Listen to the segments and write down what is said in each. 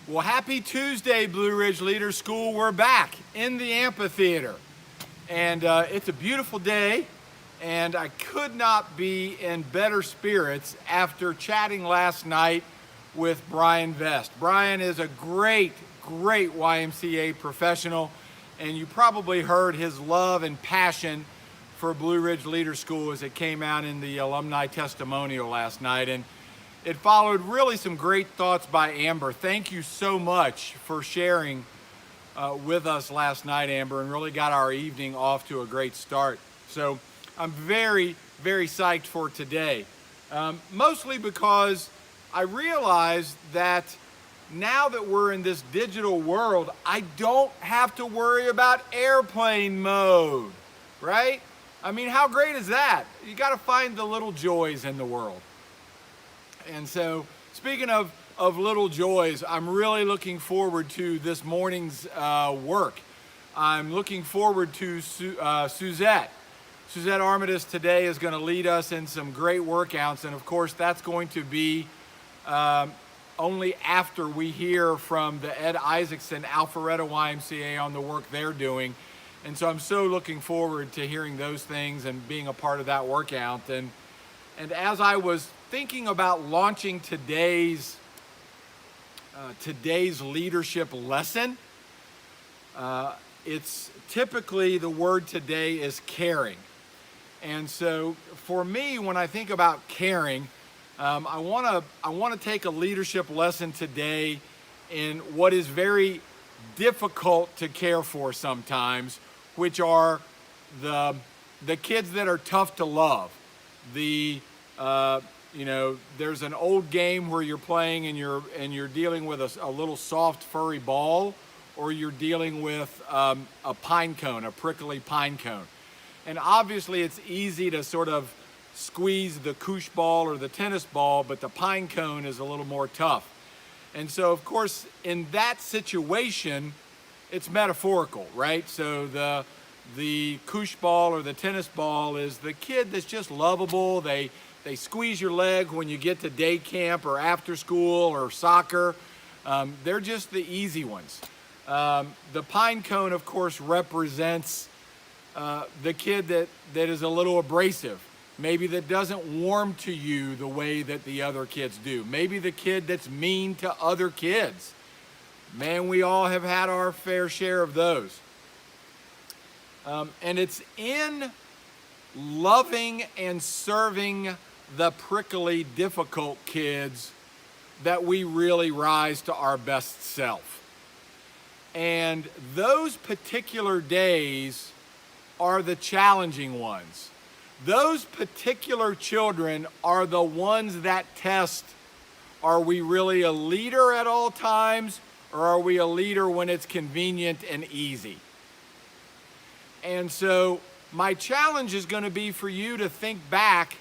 Well, happy Tuesday, Blue Ridge Leader School. We're back in the amphitheater. And it's a beautiful day, and I could not be in better spirits after chatting last night with Brian Vest. Brian is a great YMCA professional, and you probably heard his love and passion for Blue Ridge Leader School as it came out in the alumni testimonial last night. And it followed really some great thoughts by Amber. Thank you so much for sharing with us last night, Amber, and really got our evening off to a great start. So I'm very psyched for today, mostly because I realized that now that we're in this digital world, I don't have to worry about airplane mode, right? I mean, how great is that? You got to find the little joys in the world. And so, speaking of little joys, I'm really looking forward to this morning's work. I'm looking forward to Suzette. Suzette Armitage today is going to lead us in some great workouts, and of course that's going to be only after we hear from the Ed Isaacson Alpharetta YMCA on the work they're doing. And so I'm so looking forward to hearing those things and being a part of that workout. And as I was thinking about launching today's leadership lesson, it's typically the word today is caring. And so for me, when I think about caring, I want to take a leadership lesson today in what is very difficult to care for sometimes, which are the kids that are tough to love. There's an old game where you're playing and you're dealing with a little soft furry ball, or you're dealing with a pine cone, a prickly pine cone. And obviously it's easy to sort of squeeze the koosh ball or the tennis ball, but the pine cone is a little more tough. And so of course in that situation, it's metaphorical, right? So the koosh ball or the tennis ball is the kid that's just lovable. They squeeze your leg when you get to day camp or after school or soccer. They're just the easy ones. The pine cone, of course, represents the kid that is a little abrasive. Maybe that doesn't warm to you the way that the other kids do. Maybe the kid that's mean to other kids. Man, we all have had our fair share of those. And it's in loving and serving the prickly, difficult kids that we really rise to our best self. And those particular days are the challenging ones. Those particular children are the ones that test, are we really a leader at all times, or are we a leader when it's convenient and easy? And so my challenge is going to be for you to think back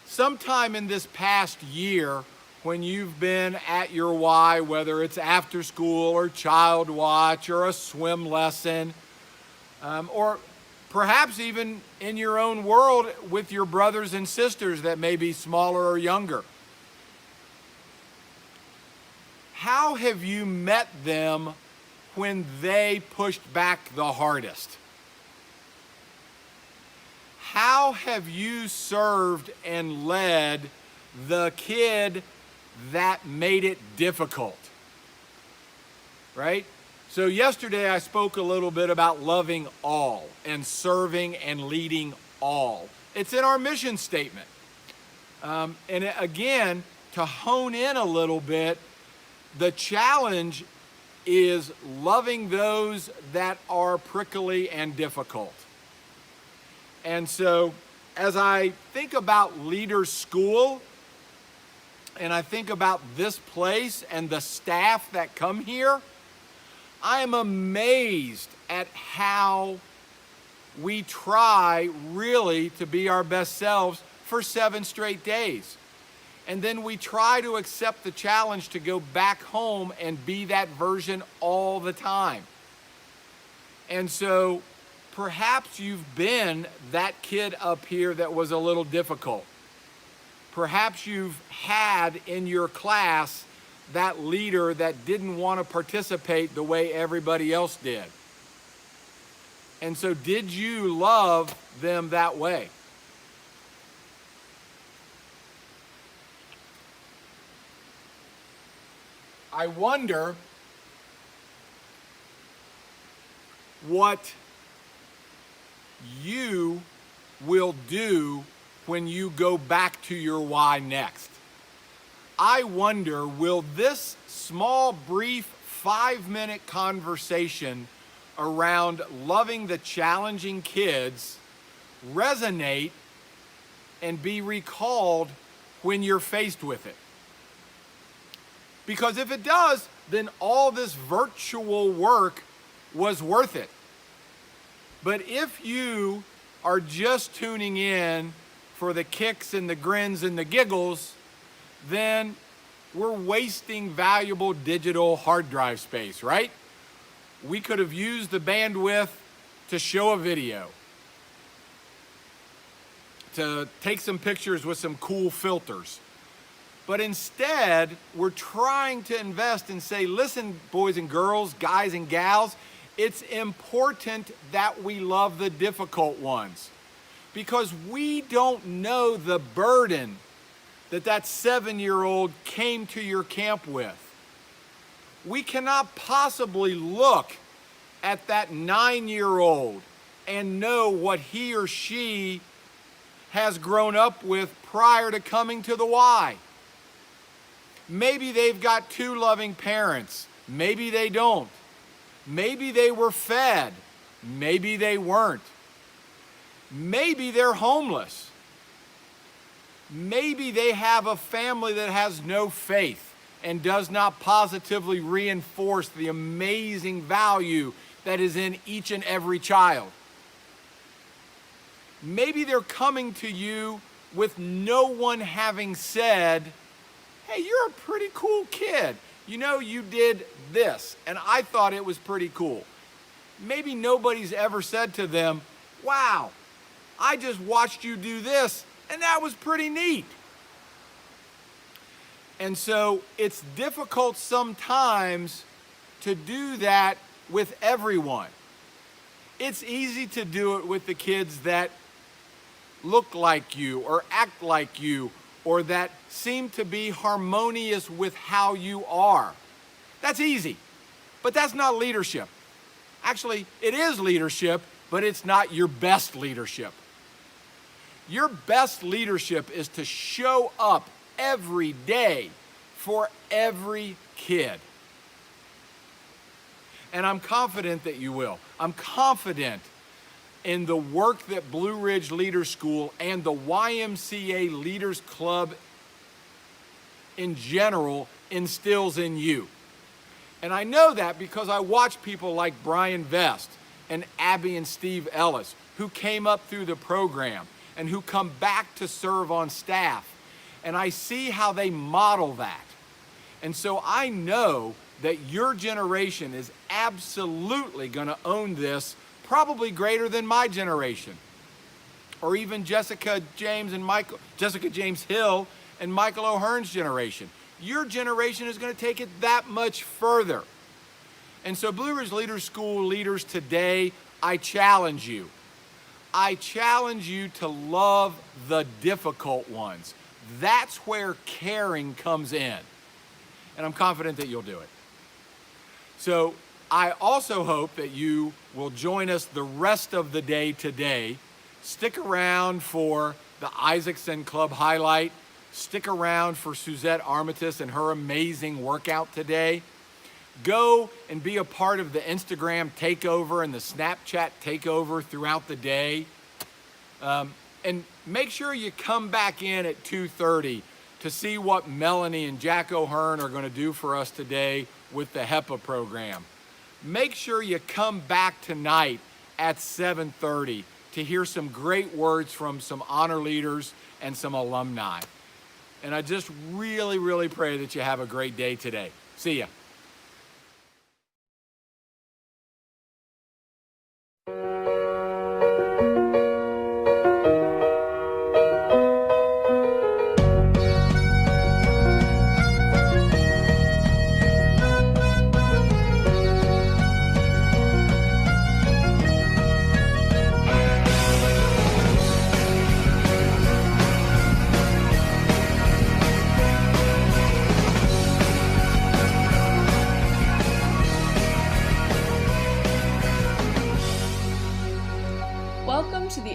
sometime in this past year when you've been at your Y, whether it's after school or child watch or a swim lesson, or perhaps even in your own world with your brothers and sisters that may be smaller or younger. How have you met them when they pushed back the hardest? How have you served and led the kid that made it difficult? Right? So yesterday I spoke a little bit about loving all and serving and leading all. It's in our mission statement. And again, to hone in a little bit, the challenge is loving those that are prickly and difficult. And so as I think about Leaders School, and I think about this place and the staff that come here, I am amazed at how we try really to be our best selves for 7 straight days. And then we try to accept the challenge to go back home and be that version all the time. And so perhaps you've been that kid up here that was a little difficult. Perhaps you've had in your class that leader that didn't want to participate the way everybody else did? And so did you love them that way? I wonder what you will do when you go back to your why next. I wonder, will this small, brief, 5-minute conversation around loving the challenging kids resonate and be recalled when you're faced with it? Because if it does, then all this virtual work was worth it. But if you are just tuning in for the kicks and the grins and the giggles, then we're wasting valuable digital hard drive space, right? We could have used the bandwidth to show a video, to take some pictures with some cool filters. But instead, we're trying to invest and say, listen, boys and girls, guys and gals, it's important that we love the difficult ones, because we don't know the burden that 7-year-old came to your camp with. We cannot possibly look at that 9-year-old and know what he or she has grown up with prior to coming to the Y. Maybe they've got 2 loving parents. Maybe they don't. Maybe they were fed. Maybe they weren't. Maybe they're homeless. Maybe they have a family that has no faith and does not positively reinforce the amazing value that is in each and every child. Maybe they're coming to you with no one having said, hey, you're a pretty cool kid. You know, you did this, and I thought it was pretty cool. Maybe nobody's ever said to them, wow, I just watched you do this, and that was pretty neat. And so it's difficult sometimes to do that with everyone. It's easy to do it with the kids that look like you or act like you, or that seem to be harmonious with how you are. That's easy, but that's not leadership. Actually, it is leadership, but it's not your best leadership. Your best leadership is to show up every day for every kid. And I'm confident that you will. I'm confident in the work that Blue Ridge Leaders School and the YMCA Leaders Club in general instills in you. And I know that because I watch people like Brian Vest and Abby and Steve Ellis, who came up through the program and who come back to serve on staff. And I see how they model that. And so I know that your generation is absolutely going to own this, probably greater than my generation, or even Jessica James Hill and Michael O'Hearn's generation. Your generation is going to take it that much further. And so Blue Ridge Leaders School leaders today, I challenge you. I challenge you to love the difficult ones. That's where caring comes in. And I'm confident that you'll do it. So I also hope that you will join us the rest of the day today. Stick around for the Isaacson Club highlight. Stick around for Suzette Armitage and her amazing workout today. Go and be a part of the Instagram takeover and the Snapchat takeover throughout the day. And make sure you come back in at 2:30 to see what Melanie and Jack O'Hearn are going to do for us today with the HEPA program. Make sure you come back tonight at 7:30 to hear some great words from some honor leaders and some alumni. And I just really, really pray that you have a great day today. See ya.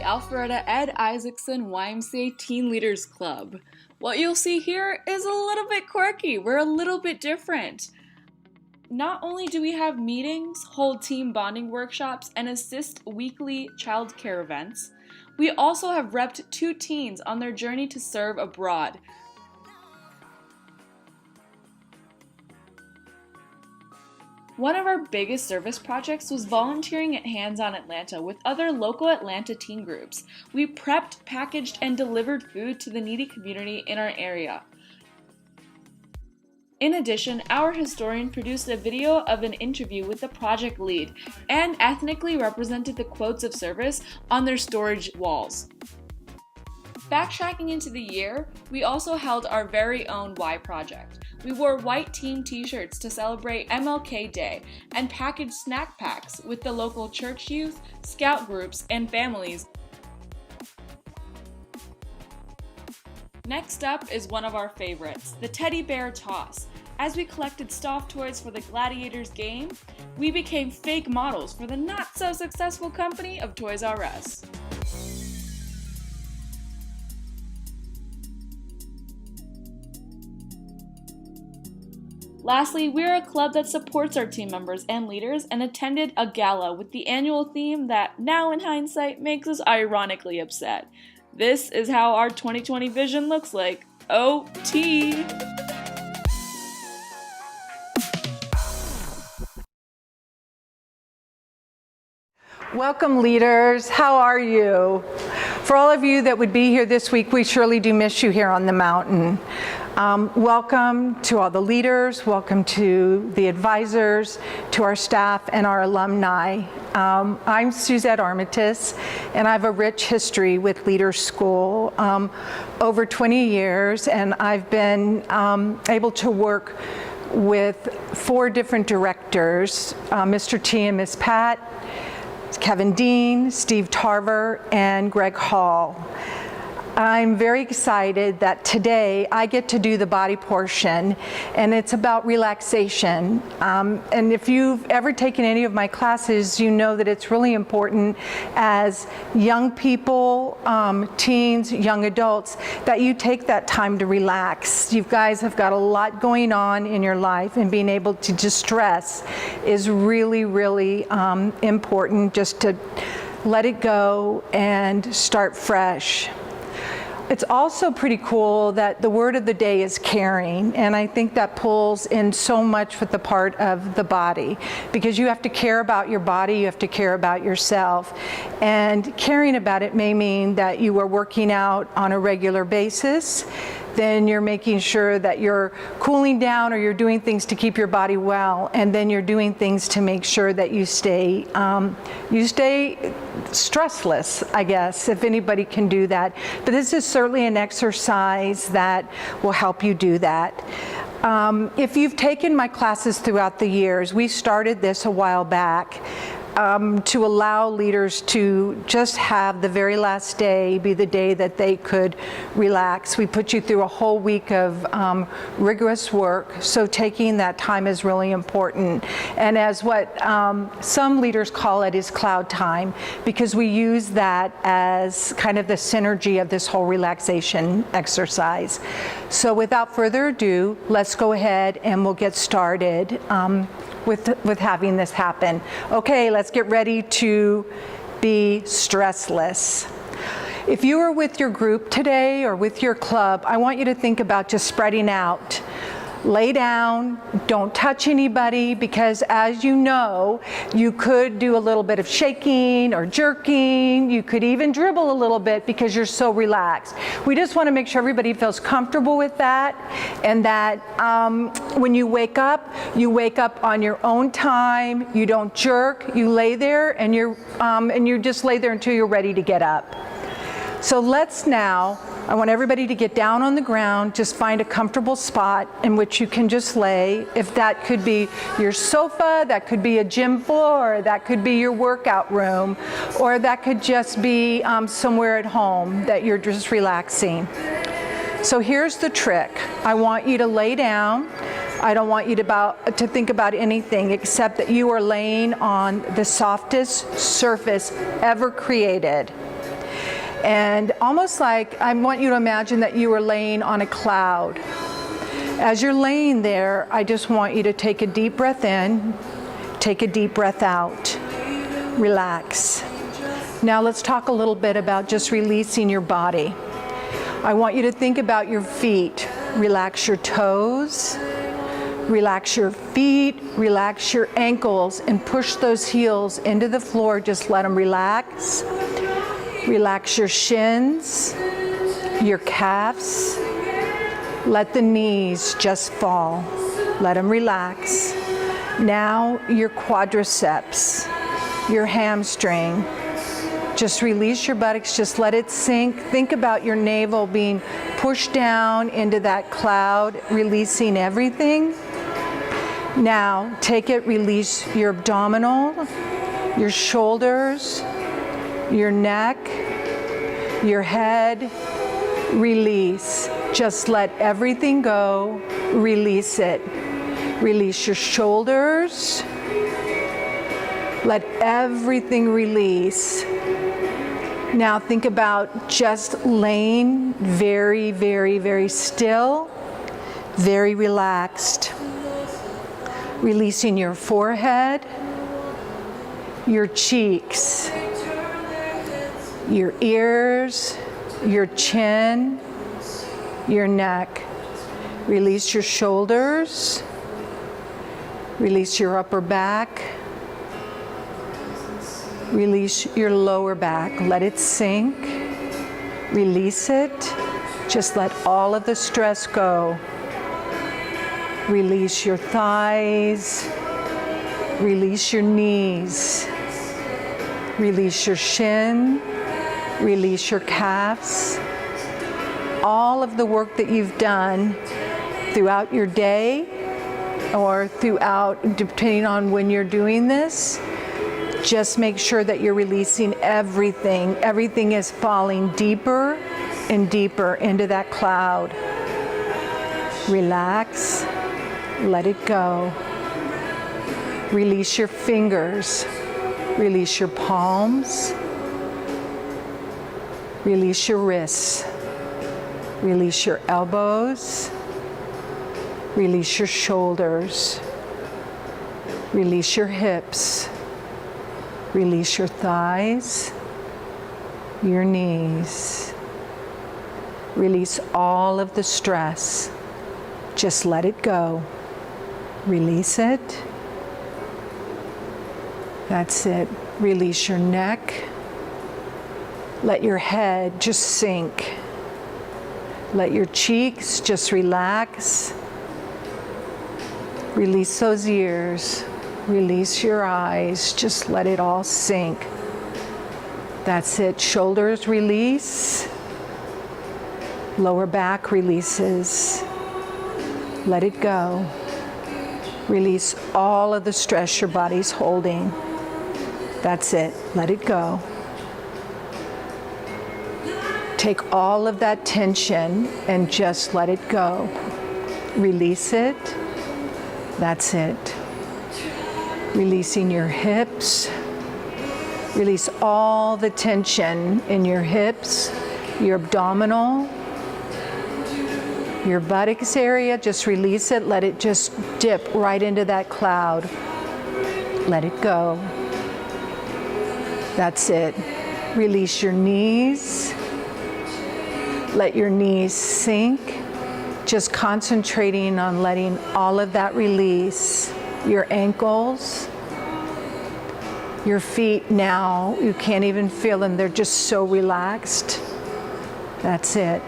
the Alpharetta Ed Isaacson YMCA Teen Leaders Club. What you'll see here is a little bit quirky. We're a little bit different. Not only do we have meetings, hold team bonding workshops, and assist weekly childcare events, we also have repped 2 teens on their journey to serve abroad. One of our biggest service projects was volunteering at Hands-On Atlanta with other local Atlanta teen groups. We prepped, packaged, and delivered food to the needy community in our area. In addition, our historian produced a video of an interview with the project lead and ethnically represented the quotes of service on their storage walls. Backtracking into the year, we also held our very own Y Project. We wore white team t-shirts to celebrate MLK Day and packaged snack packs with the local church youth, scout groups, and families. Next up is one of our favorites, the teddy bear toss. As we collected soft toys for the Gladiators game, we became fake models for the not-so-successful company of Toys R Us. Lastly, we are a club that supports our team members and leaders and attended a gala with the annual theme that, now in hindsight, makes us ironically upset. This is how our 2020 vision looks like. OT! Welcome, leaders. How are you? For all of you that would be here this week, we surely do miss you here on the mountain. Welcome to all the leaders, welcome to the advisors, to our staff and our alumni. I'm Suzette Armitage, and I have a rich history with Leaders School, over 20 years, and I've been able to work with 4 different directors, Mr. T and Ms. Pat, Kevin Dean, Steve Tarver, and Greg Hall. I'm very excited that today I get to do the body portion, and it's about relaxation. And if you've ever taken any of my classes, you know that it's really important as young people, teens, young adults, that you take that time to relax. You guys have got a lot going on in your life, and being able to distress is really, really important, just to let it go and start fresh. It's also pretty cool that the word of the day is caring, and I think that pulls in so much with the part of the body, because you have to care about your body, you have to care about yourself, and caring about it may mean that you are working out on a regular basis, then you're making sure that you're cooling down or you're doing things to keep your body well, and then you're doing things to make sure that you stay stressless, I guess, if anybody can do that. But this is certainly an exercise that will help you do that. If you've taken my classes throughout the years, we started this a while back to allow leaders to just have the very last day be the day that they could relax. We put you through a whole week of rigorous work, so taking that time is really important. And as what some leaders call it is cloud time, because we use that as kind of the synergy of this whole relaxation exercise. So without further ado, let's go ahead and we'll get started with having this happen. Okay, let's get ready to be stressless. If you are with your group today or with your club, I want you to think about just spreading out. Lay down, don't touch anybody, because as you know, you could do a little bit of shaking or jerking. You could even dribble a little bit because you're so relaxed. We just want to make sure everybody feels comfortable with that, and that when you wake up on your own time. You don't jerk. You lay there and you just lay there until you're ready to get up. So let's now, I want everybody to get down on the ground, just find a comfortable spot in which you can just lay. If that could be your sofa, that could be a gym floor, that could be your workout room, or that could just be somewhere at home that you're just relaxing. So here's the trick. I want you to lay down. I don't want you to think about anything except that you are laying on the softest surface ever created. And almost like, I want you to imagine that you were laying on a cloud. As you're laying there, I just want you to take a deep breath in, take a deep breath out, relax. Now let's talk a little bit about just releasing your body. I want you to think about your feet. Relax your toes, relax your feet, relax your ankles, and push those heels into the floor. Just let them relax. Relax your shins, your calves. Let the knees just fall. Let them relax. Now your quadriceps, your hamstring. Just release your buttocks, just let it sink. Think about your navel being pushed down into that cloud, releasing everything. Now take it, release your abdominal, your shoulders, your neck, your head. Release. Just let everything go. Release it. Release your shoulders. Let everything release. Now think about just laying very, very, very still, very relaxed. Releasing your forehead, your cheeks, your ears, your chin, your neck. Release your shoulders. Release your upper back. Release your lower back. Let it sink. Release it. Just let all of the stress go. Release your thighs. Release your knees. Release your shin. Release your calves. All of the work that you've done throughout your day or throughout, depending on when you're doing this, just make sure that you're releasing everything. Everything is falling deeper and deeper into that cloud. Relax. Let it go. Release your fingers. Release your palms. Release your wrists. Release your elbows. Release your shoulders. Release your hips. Release your thighs, your knees. Release all of the stress. Just let it go. Release it. That's it. Release your neck. Let your head just sink. Let your cheeks just relax. Release those ears. Release your eyes. Just let it all sink. That's it. Shoulders release. Lower back releases. Let it go. Release all of the stress your body's holding. That's it. Let it go. Take all of that tension and just let it go. Release it. That's it. Releasing your hips. Release all the tension in your hips, your abdominal, your buttocks area. Just release it. Let it just dip right into that cloud. Let it go. That's it. Release your knees. Let your knees sink. Just concentrating on letting all of that release. Your ankles, your feet now, you can't even feel them. They're just so relaxed. That's it.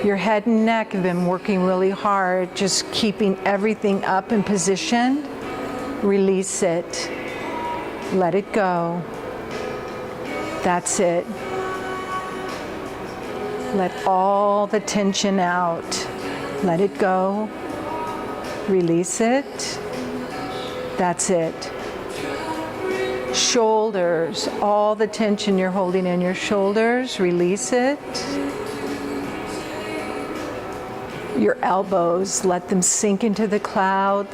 Your head and neck have been working really hard, just keeping everything up in position. Release it. Let it go. That's it. Let all the tension out. Let it go. Release it. That's it. Shoulders, all the tension you're holding in your shoulders, release it. Your elbows, let them sink into the cloud,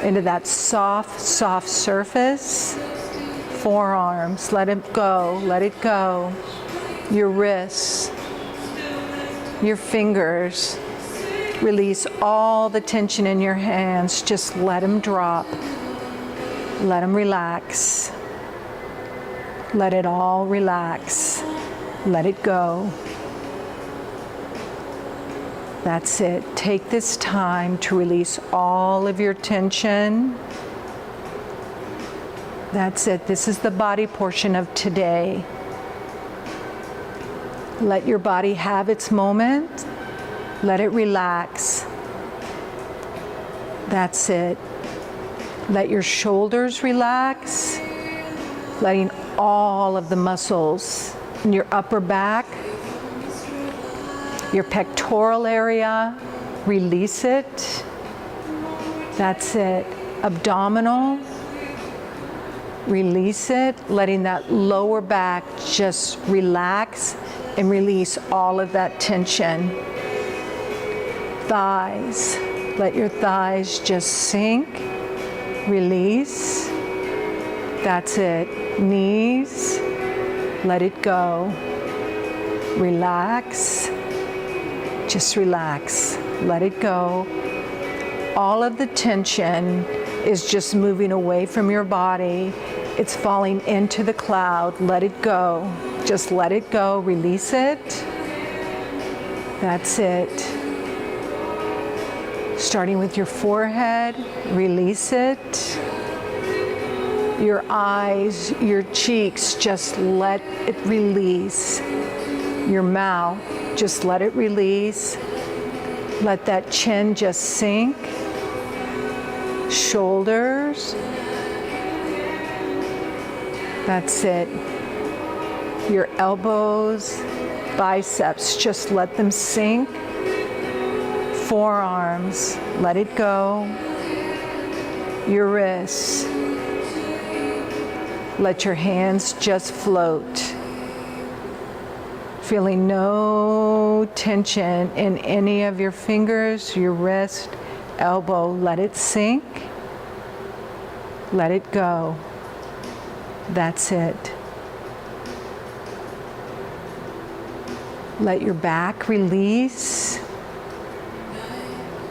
into that soft, soft surface. forearms, let it go, let it go. Your wrists, your fingers. Release all the tension in your hands. Just let them drop. Let them relax. Let it all relax. Let it go. That's it. Take this time to release all of your tension. That's it. This is the body portion of today. Let your body have its moment. Let it relax. That's it. Let your shoulders relax. Letting all of the muscles in your upper back, your pectoral area, release it. That's it. Abdominal, release it. Letting that lower back just relax and release all of that tension. Thighs, let your thighs just sink, release. That's it. Knees, let it go. Relax. Just relax. Let it go. All of the tension is just moving away from your body. It's falling into the cloud. Let it go. Just let it go. Release it. That's it. Starting with your forehead, release it. Your eyes, your cheeks, just let it release. Your mouth, just let it release. Let that chin just sink. Shoulders. That's it. Your elbows, biceps, just let them sink. Forearms, let it go. Your wrists. Let your hands just float. Feeling no tension in any of your fingers, your wrist, elbow. Let it sink. Let it go. That's it. Let your back release.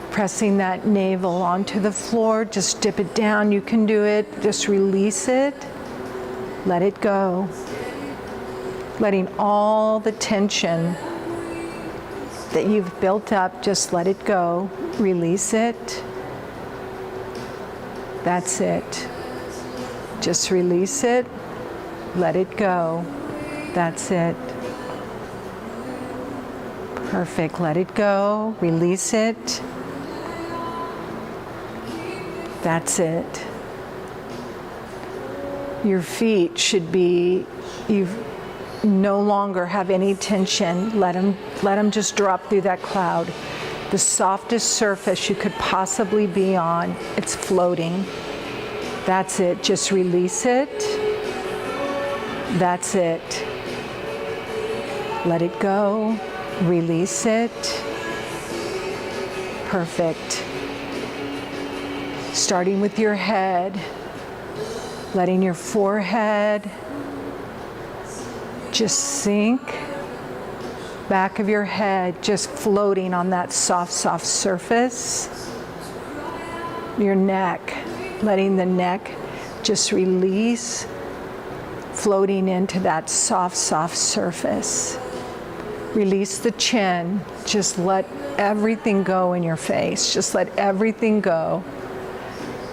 Pressing that navel onto the floor, just dip it down. You can do it. Just release it. Let it go. Letting all the tension that you've built up, just let it go. Release it. That's it. Just release it. Let it go. That's it. Perfect. Let it go. Release it. That's it. Your feet should be, you no longer have any tension. Let them just drop through that cloud. The softest surface you could possibly be on, it's floating. That's it. Just release it. That's it. Let it go. Release it. Perfect. Starting with your head, letting your forehead just sink. Back of your head just floating on that soft, soft surface. Your neck, letting the neck just release, floating into that soft, soft surface. Release the chin. Just let everything go in your face. Just let everything go.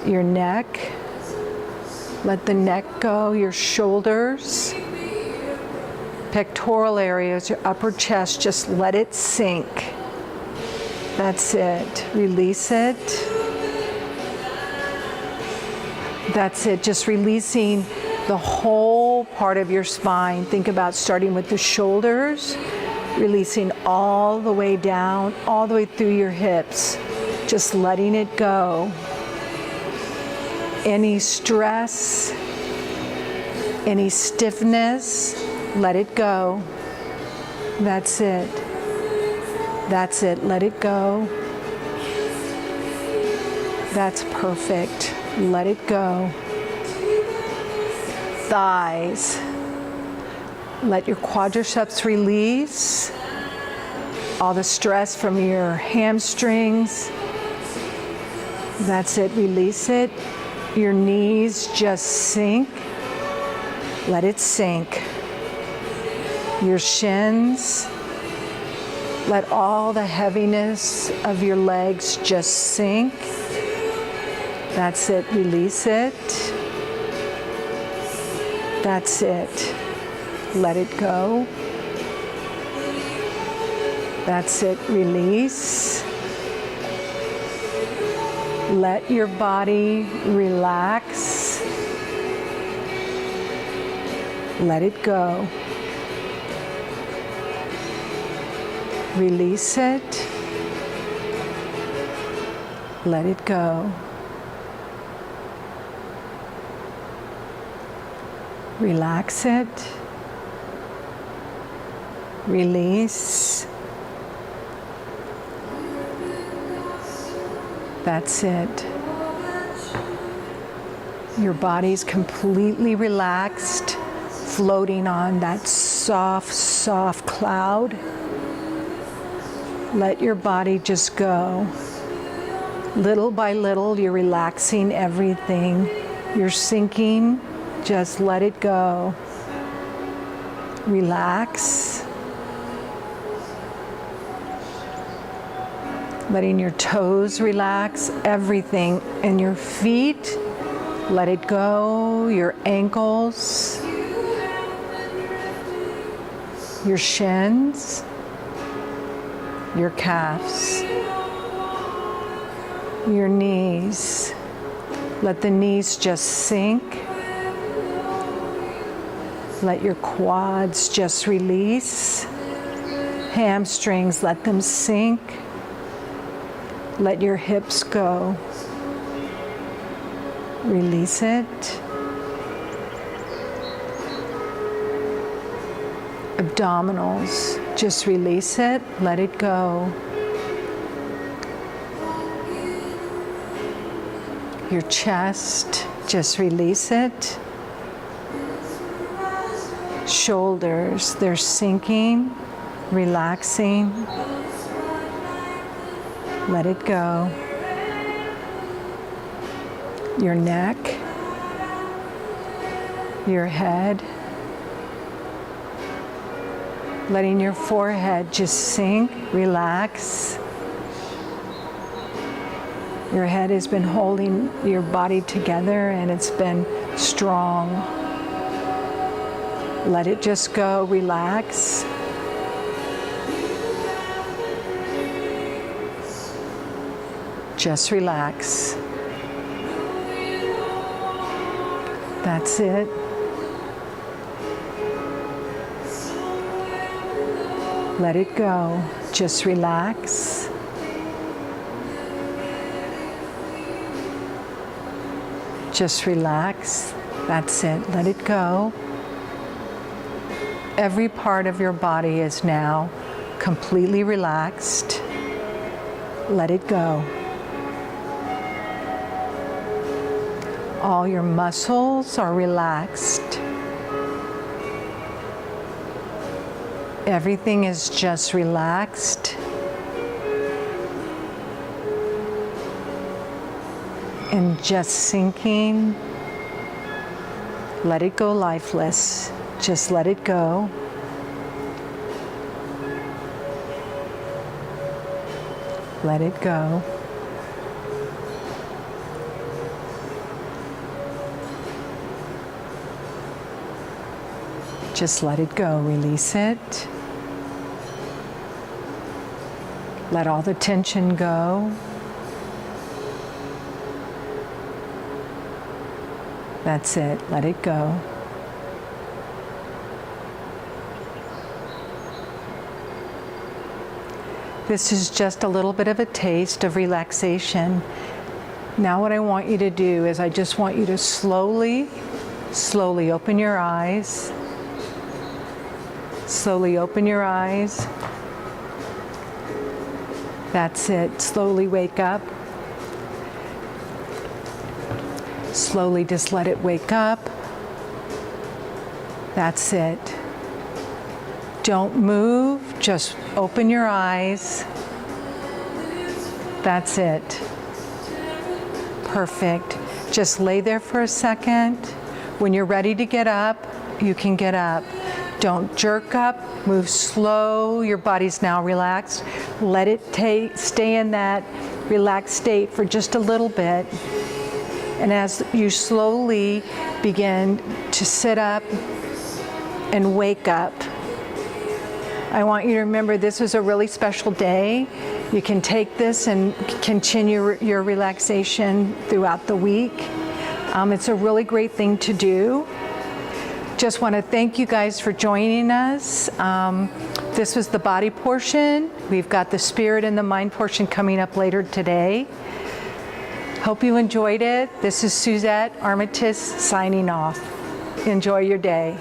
Your neck, let the neck go. Your shoulders, pectoral areas, your upper chest, just let it sink. That's it. Release it. That's it. Just releasing the whole part of your spine. Think about starting with the shoulders, releasing all the way down, all the way through your hips. Just letting it go. Any stress, any stiffness, let it go. That's it. That's it. Let it go. That's perfect. Let it go. thighs. Let your quadriceps release all the stress from your hamstrings. That's it, release it. Your knees just sink. Let it sink. Your shins. Let all the heaviness of your legs just sink. That's it, release it. That's it. Let it go. That's it, release. Let your body relax. Let it go. Release it. Let it go. Relax it. Release. That's it. Your body's completely relaxed, floating on that soft, soft cloud. Let your body just go. Little by little, you're relaxing everything. You're sinking. Just let it go. Relax. Letting your toes relax, everything in your feet. Let it go. Your ankles. Your shins. Your calves. Your knees. Let the knees just sink. Let your quads just release. Hamstrings, let them sink. Let your hips go. Release it. Abdominals, just release it. Let it go. Your chest, just release it. Shoulders, they're sinking, relaxing. Let it go. Your neck, your head, letting your forehead just sink, relax. Your head has been holding your body together and it's been strong. Let it just go, relax. Just relax. That's it. Let it go. Just relax. Just relax. That's it. Let it go. Every part of your body is now completely relaxed. Let it go. All your muscles are relaxed. Everything is just relaxed. And just sinking. Let it go lifeless. Just let it go. Let it go. Just let it go. Release it. Let all the tension go. That's it. Let it go. This is just a little bit of a taste of relaxation. Now what I want you to do is I just want you to slowly open your eyes. Slowly open your eyes. That's it. Slowly wake up. Slowly just let it wake up. That's it. Don't move, just open your eyes. That's it. Perfect. Just lay there for a second. When you're ready to get up, you can get up. Don't jerk up, move slow. Your body's now relaxed. Let it stay in that relaxed state for just a little bit. And as you slowly begin to sit up and wake up, I want you to remember this was a really special day. You can take this and continue your relaxation throughout the week. It's a really great thing to do. Just want to thank you guys for joining us. This was the body portion. We've got the spirit and the mind portion coming up later today. Hope you enjoyed it. This is Suzette Armitage signing off. Enjoy your day.